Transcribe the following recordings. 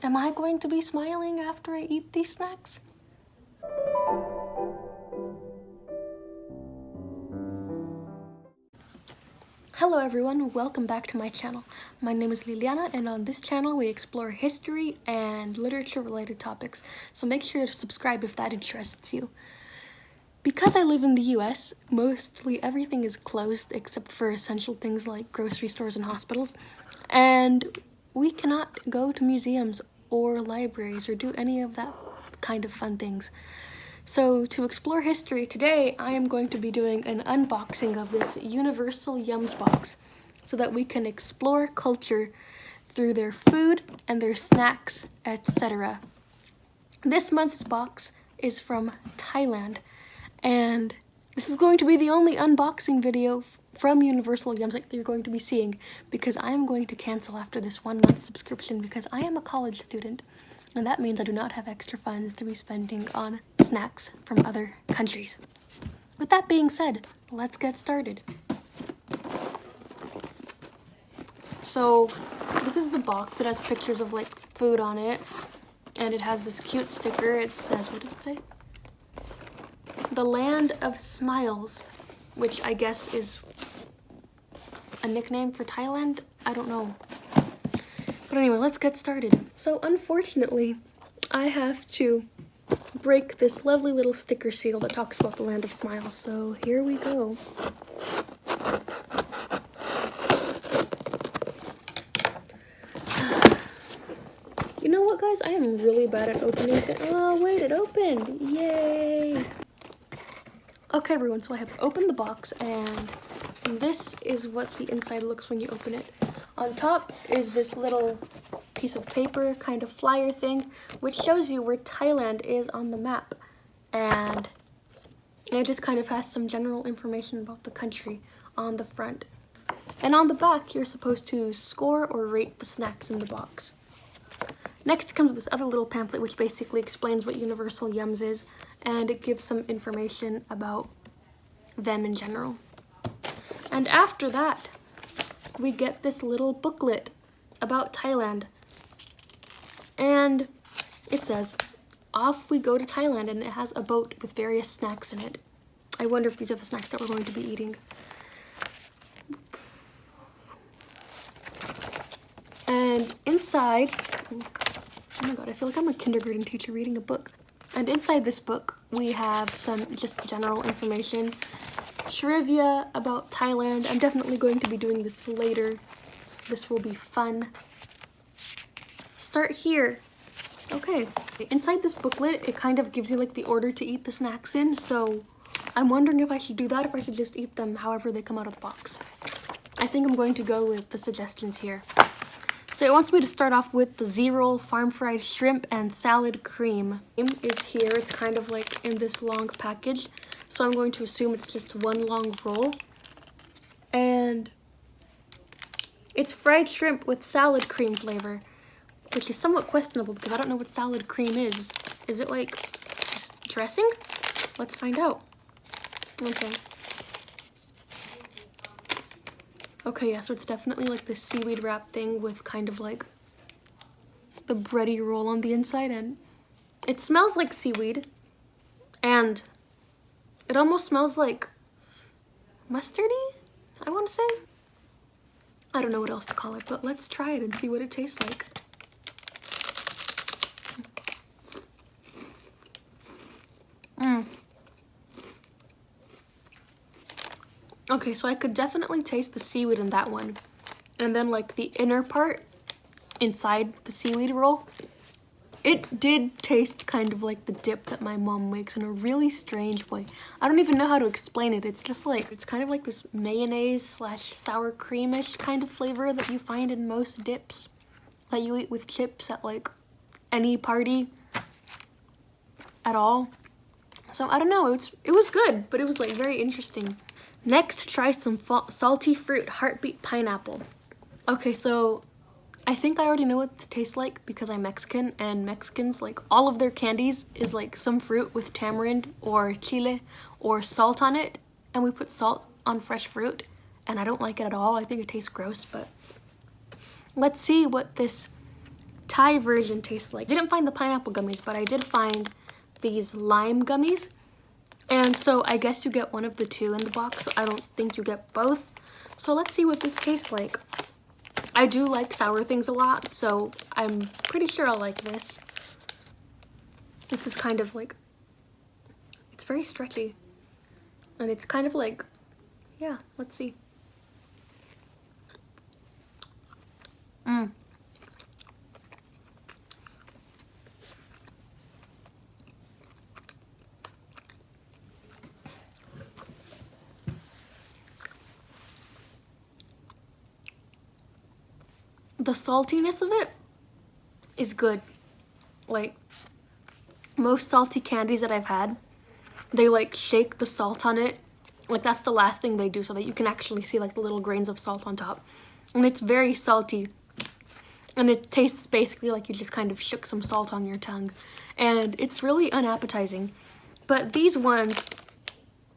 Am I going to be smiling after I eat these snacks? Hello everyone, welcome back to my channel. My name is Liliana, and on this channel we explore history and literature related topics, so make sure to subscribe if that interests you. Because I live in the US, mostly everything is closed except for essential things like grocery stores and hospitals, and we cannot go to museums or libraries or do any of that kind of fun things. So to explore history today, I am going to be doing an unboxing of this Universal Yums box so that we can explore culture through their food and their snacks, etc. This month's box is from Thailand, and this is going to be the only unboxing video from Universal Yums that you're going to be seeing, because I am going to cancel after this 1 month subscription because I am a college student. And that means I do not have extra funds to be spending on snacks from other countries. With that being said, let's get started. So this is the box. It has pictures of like food on it, and it has this cute sticker. It says, what does it say? The Land of Smiles, which I guess is a nickname for Thailand. I don't know. But anyway, let's get started. So unfortunately, I have to break this lovely little sticker seal that talks about the Land of Smiles. So here we go. You know what, guys? I am really bad at opening things. Oh, wait, it opened. Yay. Okay, everyone, so I have opened the box, and this is what the inside looks when you open it. On top is this little piece of paper, kind of flyer thing, which shows you where Thailand is on the map. And it just kind of has some general information about the country on the front. And on the back, you're supposed to score or rate the snacks in the box. Next comes this other little pamphlet, which basically explains what Universal Yums is, and it gives some information about them in general. And after that, we get this little booklet about Thailand. And it says, off we go to Thailand, and it has a boat with various snacks in it. I wonder if these are the snacks that we're going to be eating. And inside, oh my god, I feel like I'm a kindergarten teacher reading a book. And inside this book, we have some just general information, trivia about Thailand. I'm definitely going to be doing this later. This will be fun. Start here. Okay. Inside this booklet, it kind of gives you like the order to eat the snacks in, so I'm wondering if I should do that or if I should just eat them however they come out of the box. I think I'm going to go with the suggestions here. So it wants me to start off with the Z-Roll farm fried shrimp and salad cream. Is here. It's kind of like in this long package, so I'm going to assume it's just one long roll. And it's fried shrimp with salad cream flavor, which is somewhat questionable because I don't know what salad cream is. Is it like just dressing? Let's find out. Okay. Okay, yeah, so it's definitely like this seaweed wrap thing with kind of like the bready roll on the inside, and it smells like seaweed, and it almost smells like mustardy, I want to say. I don't know what else to call it, but let's try it and see what it tastes like. Okay, so I could definitely taste the seaweed in that one. And then like the inner part inside the seaweed roll, it did taste kind of like the dip that my mom makes in a really strange way. I don't even know how to explain it. It's just like, it's kind of like this mayonnaise slash sour creamish kind of flavor that you find in most dips that you eat with chips at like any party at all. So I don't know, it was good, but it was like very interesting. Next, try some salty fruit heartbeat pineapple. Okay, so I think I already know what it tastes like because I'm Mexican, and Mexicans, like all of their candies is like some fruit with tamarind or chile or salt on it, and we put salt on fresh fruit, and I don't like it at all. I think it tastes gross, but let's see what this Thai version tastes like. I didn't find the pineapple gummies, but I did find these lime gummies. And so I guess you get one of the two in the box. So I don't think you get both. So let's see what this tastes like. I do like sour things a lot, so I'm pretty sure I'll like this. This is kind of like, it's very stretchy. And it's kind of like, yeah, let's see. The saltiness of it is good. Like, most salty candies that I've had, they like shake the salt on it. Like, that's the last thing they do so that you can actually see like the little grains of salt on top. And it's very salty. And it tastes basically like you just kind of shook some salt on your tongue. And it's really unappetizing. But these ones,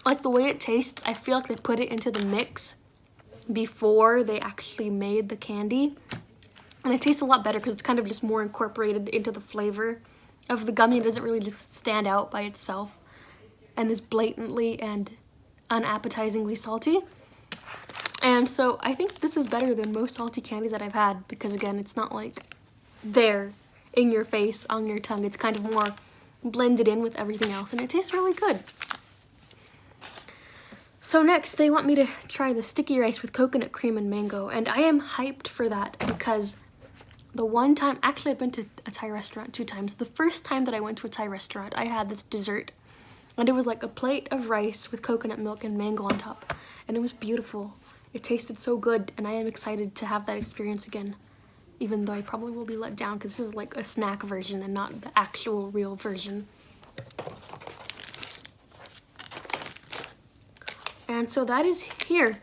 like the way it tastes, I feel like they put it into the mix before they actually made the candy. And it tastes a lot better because it's kind of just more incorporated into the flavor of the gummy. It doesn't really just stand out by itself and is blatantly and unappetizingly salty. And so I think this is better than most salty candies that I've had because, again, it's not like there in your face, on your tongue. It's kind of more blended in with everything else, and it tastes really good. So next, they want me to try the sticky rice with coconut cream and mango, and I am hyped for that because the one time, actually I've been to a Thai restaurant 2 times. The first time that I went to a Thai restaurant, I had this dessert, and it was like a plate of rice with coconut milk and mango on top, and it was beautiful. It tasted so good, and I am excited to have that experience again, even though I probably will be let down because this is like a snack version and not the actual real version. And so that is here.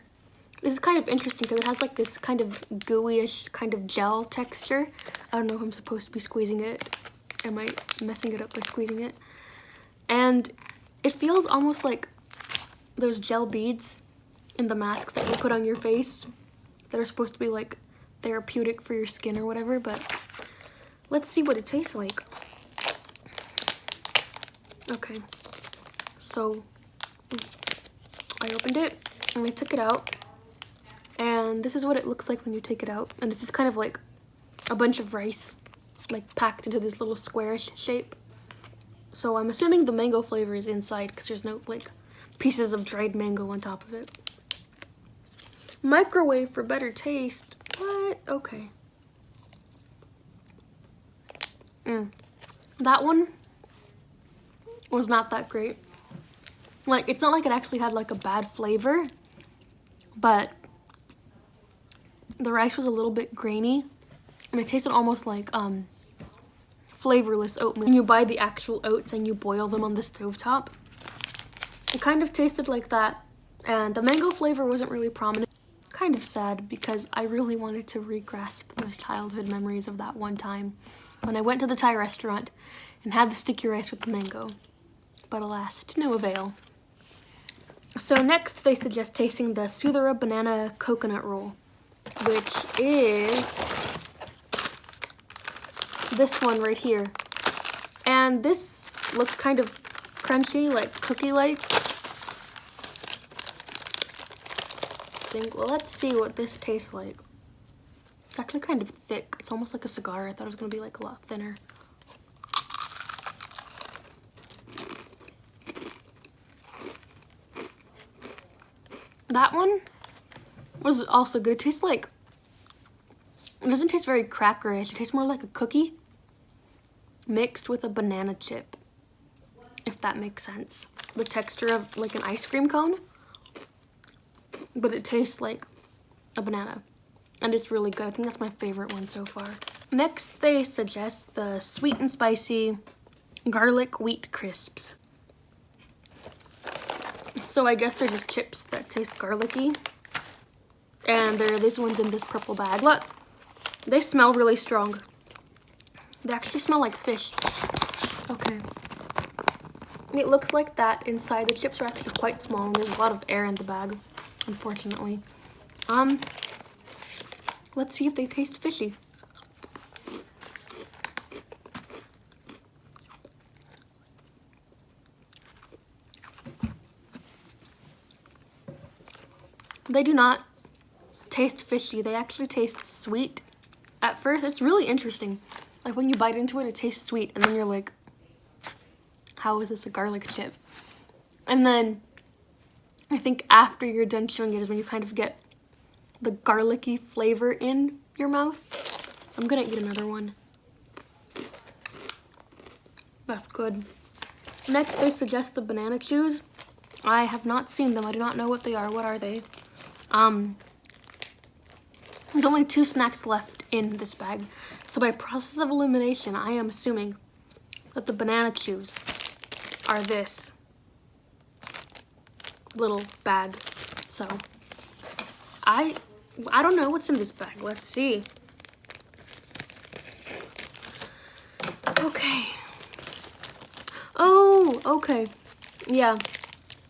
This is kind of interesting because it has like this kind of gooey-ish kind of gel texture. I don't know if I'm supposed to be squeezing it. Am I messing it up by squeezing it? And it feels almost like those gel beads in the masks that you put on your face that are supposed to be like therapeutic for your skin or whatever, but let's see what it tastes like. Okay, so I opened it and I took it out, and this is what it looks like when you take it out. And it's just kind of like a bunch of rice like packed into this little squarish shape. So I'm assuming the mango flavor is inside because there's no like pieces of dried mango on top of it. Microwave for better taste. What? Okay. That one was not that great. Like, it's not like it actually had like a bad flavor, but the rice was a little bit grainy and it tasted almost like flavorless oatmeal. When you buy the actual oats and you boil them on the stovetop, it kind of tasted like that, and the mango flavor wasn't really prominent. Kind of sad because I really wanted to re-grasp those childhood memories of that one time when I went to the Thai restaurant and had the sticky rice with the mango, but alas, to no avail. So next they suggest tasting the Sudara banana coconut roll, which is this one right here. And this looks kind of crunchy, like cookie-like. Well, let's see what this tastes like. It's actually kind of thick. It's almost like a cigar. I thought it was gonna be like a lot thinner. That one was also good. It tastes like, it doesn't taste very crackerish. It tastes more like a cookie mixed with a banana chip, if that makes sense. The texture of like an ice cream cone, but it tastes like a banana, and it's really good. I think that's my favorite one so far. Next, they suggest the sweet and spicy garlic wheat crisps. So I guess they're just chips that taste garlicky, and there are these ones in this purple bag. Look, they smell really strong. They actually smell like fish. Okay. It looks like that inside. The chips are actually quite small, and there's a lot of air in the bag, unfortunately. Let's see if they taste fishy. They do not taste fishy. They actually taste sweet. At first, it's really interesting. Like when you bite into it, it tastes sweet, and then you're like, how is this a garlic chip? And then I think after you're done chewing it is when you kind of get the garlicky flavor in your mouth. I'm gonna eat another one. That's good. Next, they suggest the banana chews. I have not seen them. I do not know what they are. What are they? There's only 2 snacks left in this bag. So by process of elimination, I am assuming that the banana chews are this little bag. So I don't know what's in this bag. Let's see. Okay. Oh, okay. Yeah.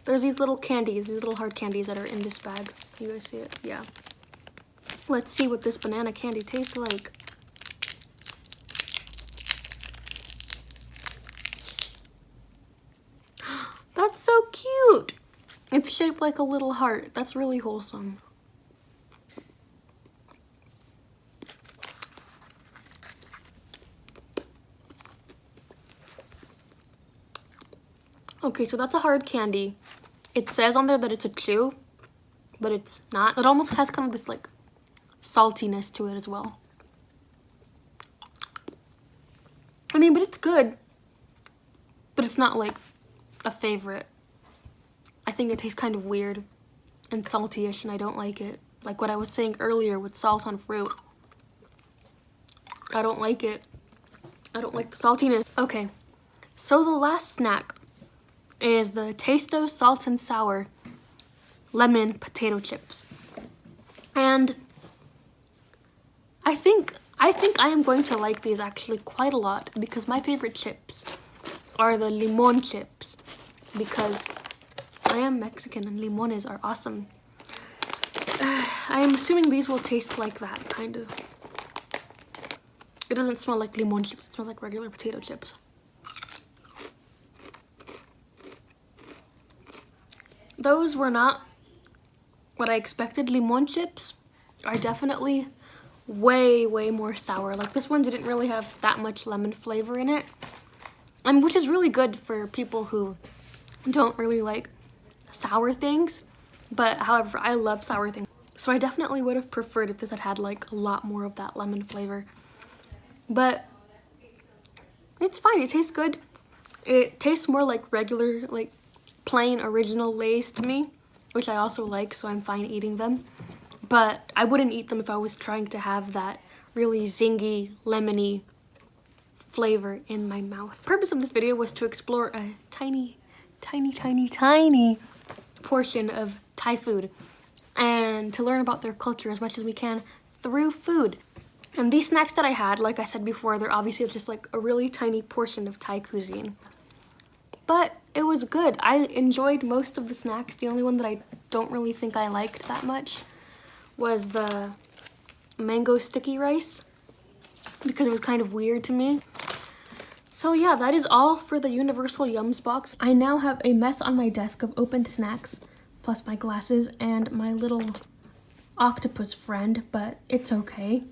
There's these little candies, these little hard candies that are in this bag. Can you guys see it? Yeah. Let's see what this banana candy tastes like. That's so cute. It's shaped like a little heart. That's really wholesome. Okay, so that's a hard candy. It says on there that it's a chew, but it's not. It almost has kind of this like saltiness to it as well. I mean, but it's good, but it's not like a favorite. I think it tastes kind of weird and salty-ish, and I don't like it. Like what I was saying earlier with salt on fruit. I don't like it. I don't like the saltiness. Okay, so the last snack is the Tasto Salt and Sour Lemon Potato Chips. And I think I am going to like these actually quite a lot because my favorite chips are the limon chips because I am Mexican and limones are awesome. I am assuming these will taste like that, kind of. It doesn't smell like limon chips, it smells like regular potato chips. Those were not what I expected. Limon chips are definitely way more sour. Like this one didn't really have that much lemon flavor in it, and which is really good for people who don't really like sour things. But however, I love sour things, so I definitely would have preferred if this had had like a lot more of that lemon flavor. But it's fine. It tastes good. It tastes more like regular, like plain original Lay's to me, which I also like, so I'm fine eating them. But I wouldn't eat them if I was trying to have that really zingy, lemony flavor in my mouth. The purpose of this video was to explore a tiny portion of Thai food and to learn about their culture as much as we can through food. And these snacks that I had, like I said before, they're obviously just like a really tiny portion of Thai cuisine. But it was good. I enjoyed most of the snacks. The only one that I don't really think I liked that much was the mango sticky rice because it was kind of weird to me. So yeah, that is all for the Universal Yums box. I now have a mess on my desk of opened snacks, plus my glasses and my little octopus friend, but it's okay.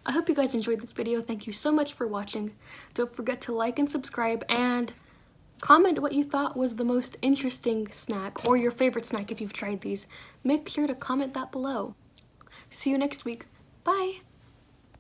I hope you guys enjoyed this video. Thank you so much for watching. Don't forget to like and subscribe and comment what you thought was the most interesting snack or your favorite snack if you've tried these. Make sure to comment that below. See you next week. Bye!